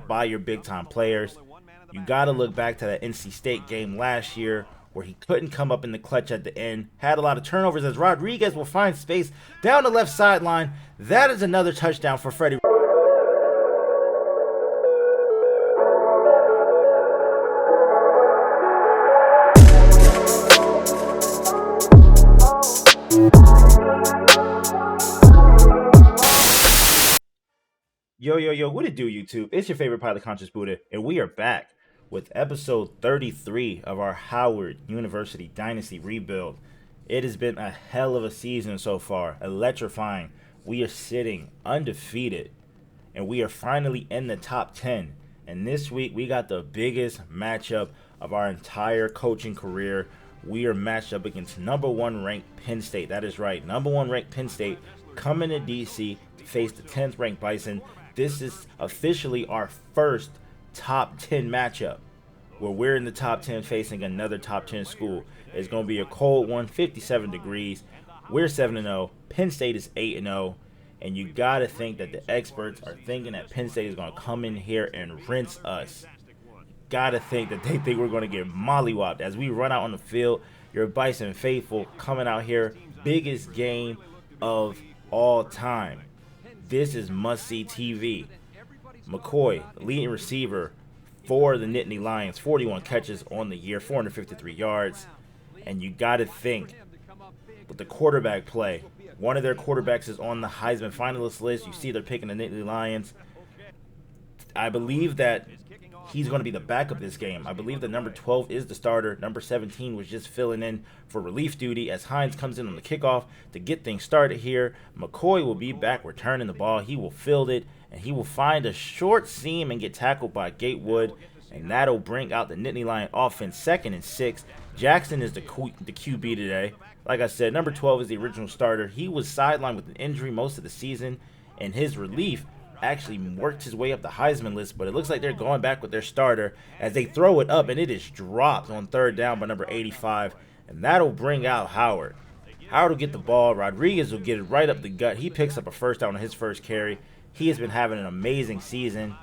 by your big-time players. You got to look back to that NC State game last year where he couldn't come up in the clutch at the end. Had a lot of turnovers as Rodriguez will find space down the left sideline. That is another touchdown for Freddie. Yo, what it do, YouTube? It's your favorite pilot, Conscious Buddha, and we are back with episode 33 of our Howard University Dynasty rebuild. It has been a hell of a season so far, electrifying. We are sitting undefeated, and we are finally in the top 10. And this week, we got the biggest matchup of our entire coaching career. We are matched up against number 1 ranked Penn State. That is right, number 1 ranked Penn State coming to DC to face the 10th ranked Bison. This is officially our first top 10 matchup where we're in the top 10 facing another top 10 school. It's going to be a cold one, 57 degrees. We're 7-0. Penn State is 8-0. And you got to think that the experts are thinking that Penn State is going to come in here and rinse us. Got to think that they think we're going to get mollywopped as we run out on the field. Your Bison faithful coming out here. Biggest game of all time. This is must-see TV. McCoy, leading receiver for the Nittany Lions, 41 catches on the year, 453 yards. And you got to think with the quarterback play, one of their quarterbacks is on the Heisman finalist list. You see they're picking the Nittany Lions. I believe that he's going to be the backup this game. I believe that number 12 is the starter. Number 17 was just filling in for relief duty as Hines comes in on the kickoff to get things started here. McCoy will be back returning the ball. He will field it, and he will find a short seam and get tackled by Gatewood, and that'll bring out the Nittany Lion offense 2nd and 6. Jackson is the QB today. Like I said, number 12 is the original starter. He was sidelined with an injury most of the season, and his relief actually worked his way up the Heisman list, but it looks like they're going back with their starter as they throw it up, and it is dropped on 3rd down by number 85, and that'll bring out Howard. Howard will get the ball. Rodriguez will get it right up the gut. He picks up a first down on his first carry. He has been having an amazing season,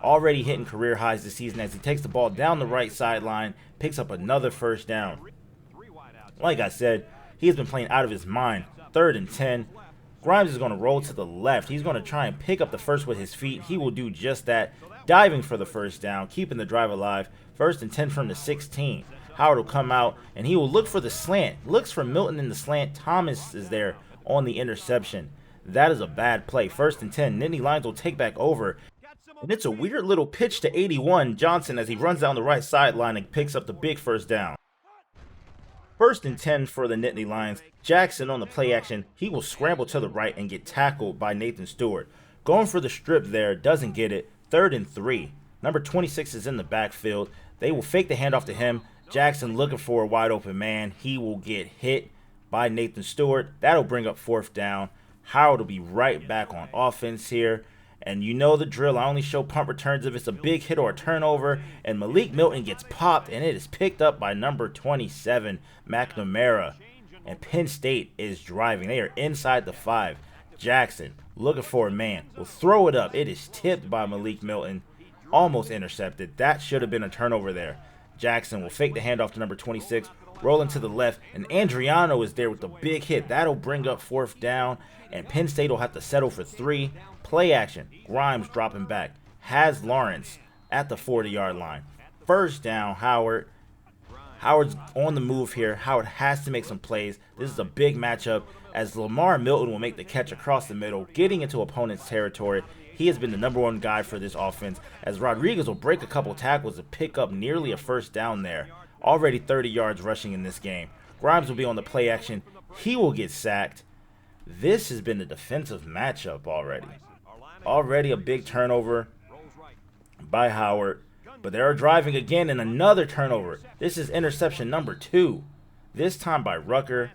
already hitting career highs this season as he takes the ball down the right sideline, picks up another first down. Like I said, he has been playing out of his mind. 3rd and 10. Grimes is going to roll to the left. He's going to try and pick up the first with his feet. He will do just that, diving for the first down, keeping the drive alive. 1st and 10 from the 16. Howard will come out, and he will look for the slant. Looks for Milton in the slant. Thomas is there on the interception. That is a bad play. 1st and 10. Nittany Lions will take back over. And it's a weird little pitch to 81 Johnson as he runs down the right sideline and picks up the big first down. 1st and 10 for the Nittany Lions. Jackson on the play action. He will scramble to the right and get tackled by Nathan Stewart. Going for the strip there, doesn't get it. 3rd and 3. Number 26 is in the backfield. They will fake the handoff to him. Jackson looking for a wide open man. He will get hit by Nathan Stewart. That'll bring up 4th down. Howard will be right back on offense here. And you know the drill. I only show punt returns if it's a big hit or a turnover. And Malik Milton gets popped, and it is picked up by number 27, McNamara. And Penn State is driving. They are inside the 5. Jackson looking for a man. Will throw it up. It is tipped by Malik Milton. Almost intercepted. That should have been a turnover there. Jackson will fake the handoff to number 26. Rolling to the left. And Andriano is there with the big hit. That'll bring up 4th down. And Penn State will have to settle for 3. Play action. Grimes dropping back. Has Lawrence at the 40-yard line. 1st down, Howard. Howard's on the move here. Howard has to make some plays. This is a big matchup as Lamar Milton will make the catch across the middle, getting into opponent's territory. He has been the number 1 guy for this offense as Rodriguez will break a couple tackles to pick up nearly a 1st down there. Already 30 yards rushing in this game. Grimes will be on the play action. He will get sacked. This has been a defensive matchup already. Already a big turnover by Howard. But they are driving again and another turnover. This is interception number 2. This time by Rucker.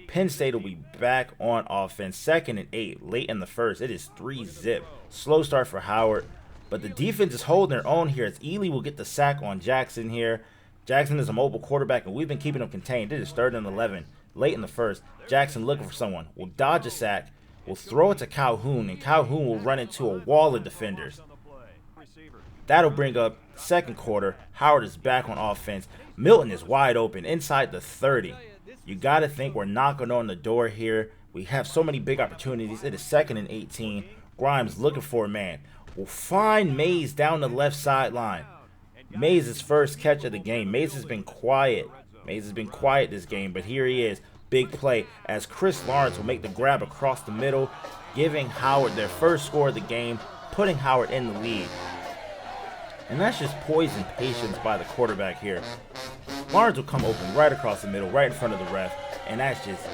Penn State will be back on offense. 2nd and 8 late in the 1st. It is 3-zip. Slow start for Howard. But the defense is holding their own here as Ely will get the sack on Jackson here. Jackson is a mobile quarterback, and we've been keeping him contained. It is 3rd and 11 late in the 1st. Jackson looking for someone. Will dodge a sack. Will throw it to Calhoun, and Calhoun will run into a wall of defenders. That'll bring up second quarter. Howard is back on offense. Milton is wide open inside the 30. You got to think we're knocking on the door here. We have so many big opportunities. It is 2nd and 18. Grimes looking for a man. Will find Mays down the left sideline. Mays' first catch of the game. Mays has been quiet. Mays has been quiet this game, but here he is. Big play as Chris Lawrence will make the grab across the middle, giving Howard their first score of the game, putting Howard in the lead. And that's just poise and patience by the quarterback here. Lawrence will come open right across the middle, right in front of the ref, and that's just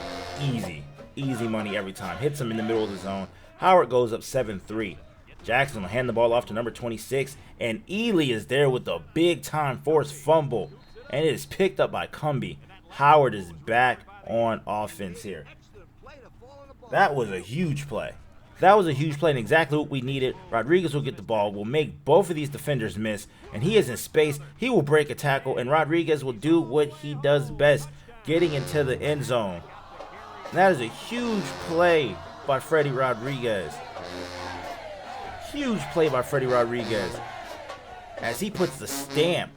easy. Easy money every time. Hits him in the middle of the zone. Howard goes up 7-3. Jackson will hand the ball off to number 26, and Ely is there with a big-time forced fumble, and it is picked up by Cumbie. Howard is back on offense here. That was a huge play. That was a huge play and exactly what we needed. Rodriguez will get the ball, will make both of these defenders miss, and he is in space. He will break a tackle, and Rodriguez will do what he does best, getting into the end zone. And that is a huge play by Freddie Rodriguez. Huge play by Freddie Rodriguez as he puts the stamp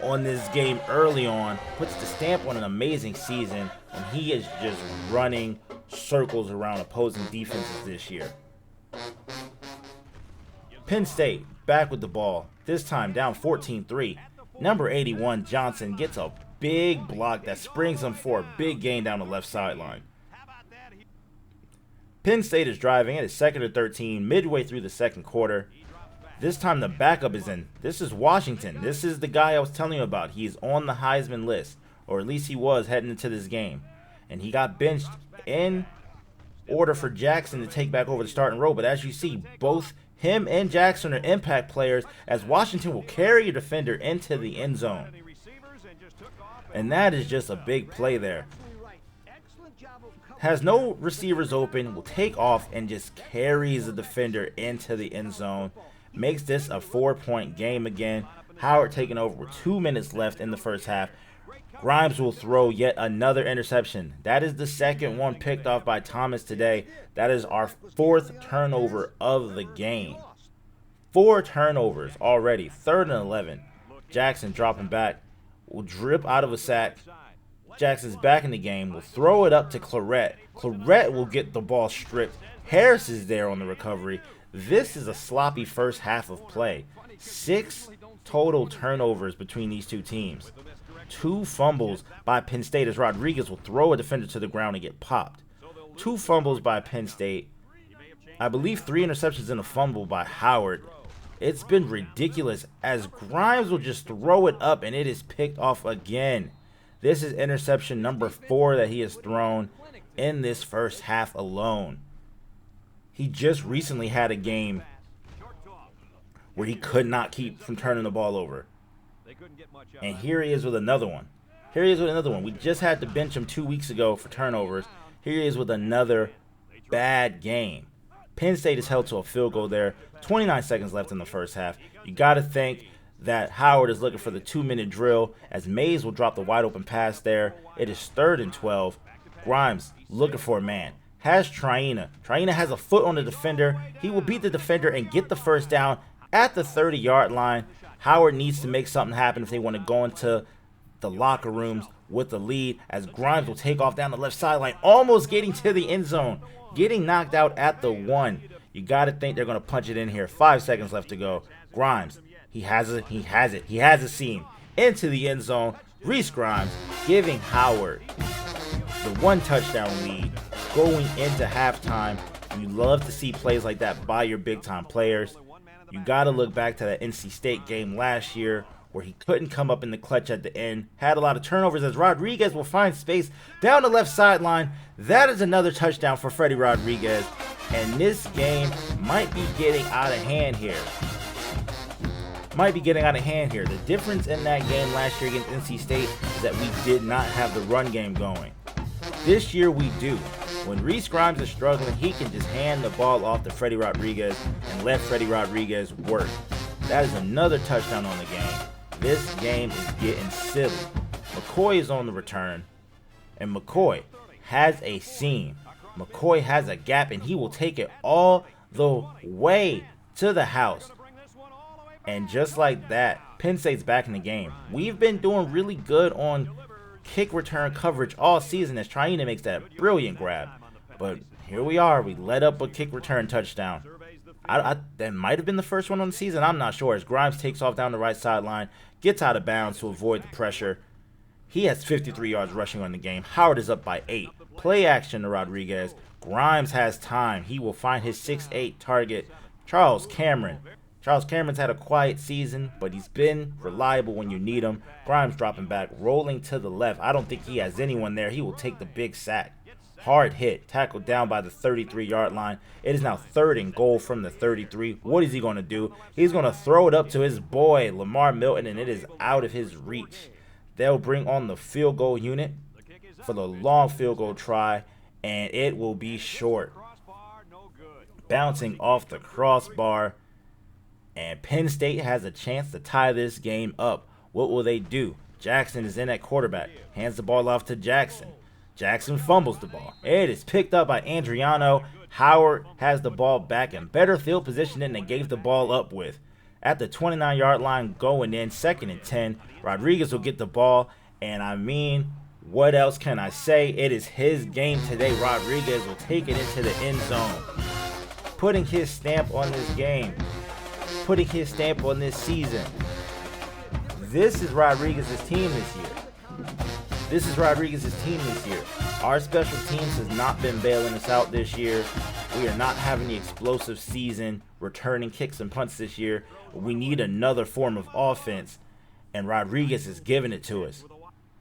on this game early on, puts the stamp on an amazing season, and he is just running circles around opposing defenses this year. Penn State back with the ball, this time down 14-3. Number 81 Johnson gets a big block that springs him for a big gain down the left sideline. Penn State is driving. It is 2nd and 13, midway through the second quarter. This time the backup is in. This is Washington. This is the guy I was telling you about. He's on the Heisman list, or at least he was heading into this game. And he got benched in order for Jackson to take back over the starting role. But as you see, both him and Jackson are impact players as Washington will carry a defender into the end zone. And that is just a big play there. Has no receivers open, will take off and just carries the defender into the end zone. Makes this a 4-point game again. Howard taking over with 2 minutes left in the first half. Grimes will throw yet another interception. That is the second one picked off by Thomas today. That is our 4th turnover of the game. 4 turnovers already. 3rd and 11. Jackson dropping back. Will drip out of a sack. Jackson's back in the game. Will throw it up to Claret. Claret will get the ball stripped. Harris is there on the recovery. This is a sloppy first half of play. 6 total turnovers between these two teams. 2 fumbles by Penn State as Rodriguez will throw a defender to the ground and get popped. 2 fumbles by Penn State. I believe 3 interceptions and a fumble by Howard. It's been ridiculous as Grimes will just throw it up and it is picked off again. This is interception number 4 that he has thrown in this first half alone. He just recently had a game where he could not keep from turning the ball over. And here he is with another one. We just had to bench him 2 weeks ago for turnovers. Here he is with another bad game. Penn State is held to a field goal there. 29 seconds left in the first half. You got to think that Howard is looking for the 2-minute drill as Mays will drop the wide open pass there. It is 3rd and 12. Grimes looking for a man. Has Ncaa. Ncaa has a foot on the defender. He will beat the defender and get the first down at the 30-yard line. Howard needs to make something happen if they want to go into the locker rooms with the lead as Grimes will take off down the left sideline, almost getting to the end zone, getting knocked out at the 1. You got to think they're going to punch it in here. 5 seconds left to go. Grimes, he has a seam into the end zone. Reese Grimes giving Howard the 1 touchdown lead going into halftime. You love to see plays like that by your big-time players. You got to look back to that NC State game last year where he couldn't come up in the clutch at the end. Had a lot of turnovers as Rodriguez will find space down the left sideline. That is another touchdown for Freddie Rodriguez. And this game might be getting out of hand here. The difference in that game last year against NC State is that we did not have the run game going. This year we do. When Reese Grimes is struggling, he can just hand the ball off to Freddie Rodriguez and let Freddie Rodriguez work. That is another touchdown on the game. This game is getting silly. McCoy is on the return, and McCoy has a seam. McCoy has a gap, and he will take it all the way to the house. And just like that, Penn State's back in the game. We've been doing really good on kick return coverage all season as Ncaa makes that brilliant grab. But here we are. We let up a kick return touchdown. That might have been the first one on the season. I'm not sure. As Grimes takes off down the right sideline, gets out of bounds to avoid the pressure. He has 53 yards rushing on the game. Howard is up by 8. Play action to Rodriguez. Grimes has time. He will find his 6'8 target, Charles Cameron. Charles Cameron's had a quiet season, but he's been reliable when you need him. Grimes dropping back, rolling to the left. I don't think he has anyone there. He will take the big sack. Hard hit, tackled down by the 33-yard line. It is now 3rd and goal from the 33. What is he going to do? He's going to throw it up to his boy, Lamar Milton, and it is out of his reach. They'll bring on the field goal unit for the long field goal try, and it will be short. Bouncing off the crossbar. And Penn State has a chance to tie this game up. What will they do? Jackson is in at quarterback. Hands the ball off to Jackson. Jackson fumbles the ball. It is picked up by Andriano. Howard has the ball back in better field position than they gave the ball up with. At the 29-yard line going in, 2nd and 10. Rodriguez will get the ball. And I mean, what else can I say? It is his game today. Rodriguez will take it into the end zone. Putting his stamp on this game. Putting his stamp on this season. This is Rodriguez's team this year. This is Rodriguez's team this year. Our special teams has not been bailing us out this year. We are not having the explosive season, returning kicks and punts this year. We need another form of offense, and Rodriguez is giving it to us.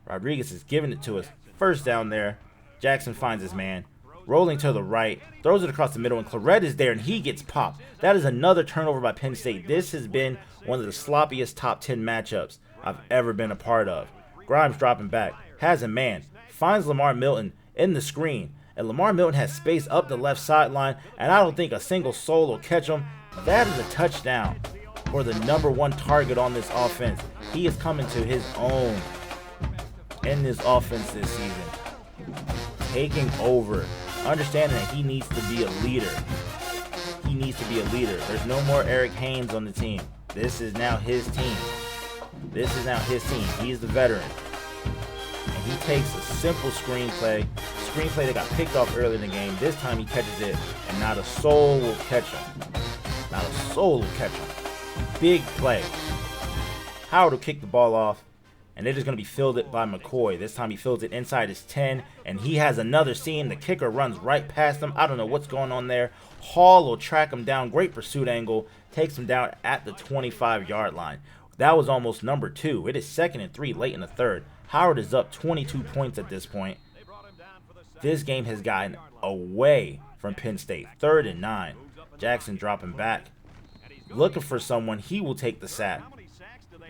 Rodriguez is giving it to us. First down there. Jackson finds his man. Rolling to the right, throws it across the middle, and Claret is there, and he gets popped. That is another turnover by Penn State. This has been one of the sloppiest top 10 matchups I've ever been a part of. Grimes dropping back, has a man, finds Lamar Milton in the screen, and Lamar Milton has space up the left sideline, and I don't think a single soul will catch him. That is a touchdown for the #1 target on this offense. He is coming to his own in this offense this season. Taking over. Understanding that he needs to be a leader. He needs to be a leader. There's no more Eric Haynes on the team. This is now his team. This is now his team. He's the veteran. And he takes a simple screenplay that got picked off early in the game. This time he catches it, and not a soul will catch him. Not a soul will catch him. Big play. Howard will kick the ball off. And it is going to be fielded by McCoy. This time he fields it inside his 10. And he has another seam. The kicker runs right past him. I don't know what's going on there. Hall will track him down. Great pursuit angle. Takes him down at the 25-yard line. That was almost #2. It is 2nd and 3 late in the 3rd. Howard is up 22 points at this point. This game has gotten away from Penn State. 3rd and 9. Jackson dropping back. Looking for someone. He will take the sack.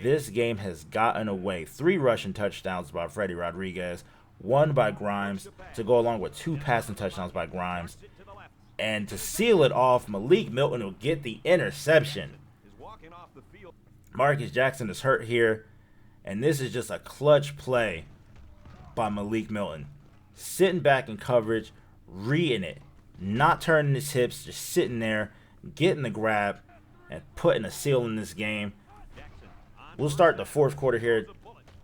This game has gotten away. 3 rushing touchdowns by Freddie Rodriguez, 1 by Grimes, to go along with 2 passing touchdowns by Grimes. And to seal it off, Malik Milton will get the interception. Marcus Jackson is hurt here, and this is just a clutch play by Malik Milton. Sitting back in coverage, reading it, not turning his hips, just sitting there, getting the grab, and putting a seal in this game. We'll start the 4th quarter here.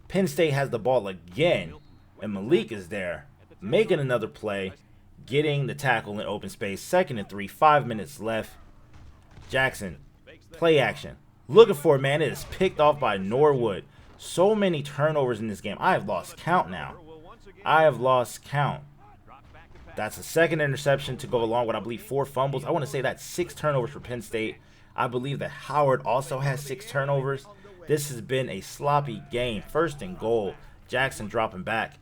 Penn State has the ball again, and Malik is there, making another play, getting the tackle in open space. 2nd and 3, 5 minutes left. Jackson, play action. Looking for it, man. It is picked off by Norwood. So many turnovers in this game. I have lost count now. I have lost count. That's a 2nd interception to go along with, I believe, 4 fumbles. I want to say that's 6 turnovers for Penn State. I believe that Howard also has 6 turnovers. This has been a sloppy game. 1st and goal. Jackson dropping back.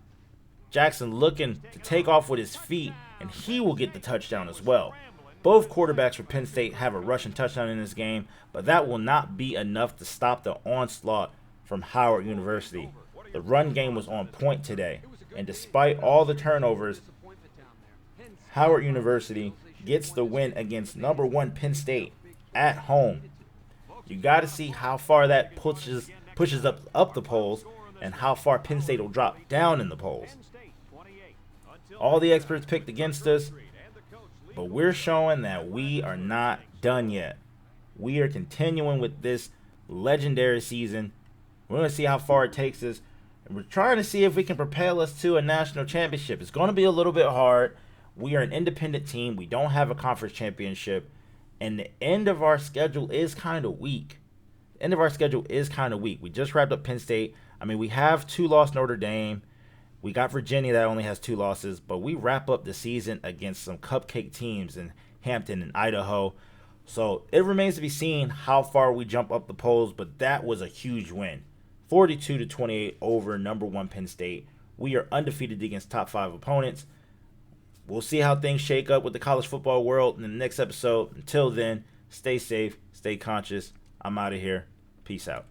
Jackson looking to take off with his feet, and he will get the touchdown as well. Both quarterbacks for Penn State have a rushing touchdown in this game, but that will not be enough to stop the onslaught from Howard University. The run game was on point today, and despite all the turnovers, Howard University gets the win against #1 Penn State at home. You got to see how far that pushes up the polls and how far Penn State will drop down in the polls. All the experts picked against us, but we're showing that we are not done yet. We are continuing with this legendary season. We're going to see how far it takes us. And we're trying to see if we can propel us to a national championship. It's going to be a little bit hard. We are an independent team. We don't have a conference championship. And the end of our schedule is kind of weak. We just wrapped up Penn State. I mean, we have 2 lost Notre Dame. We got Virginia that only has 2 losses. But we wrap up the season against some cupcake teams in Hampton and Idaho. So it remains to be seen how far we jump up the polls. But that was a huge win. 42-28 over number 1 Penn State. We are undefeated against top 5 opponents. We'll see how things shake up with the college football world in the next episode. Until then, stay safe, stay conscious. I'm out of here. Peace out.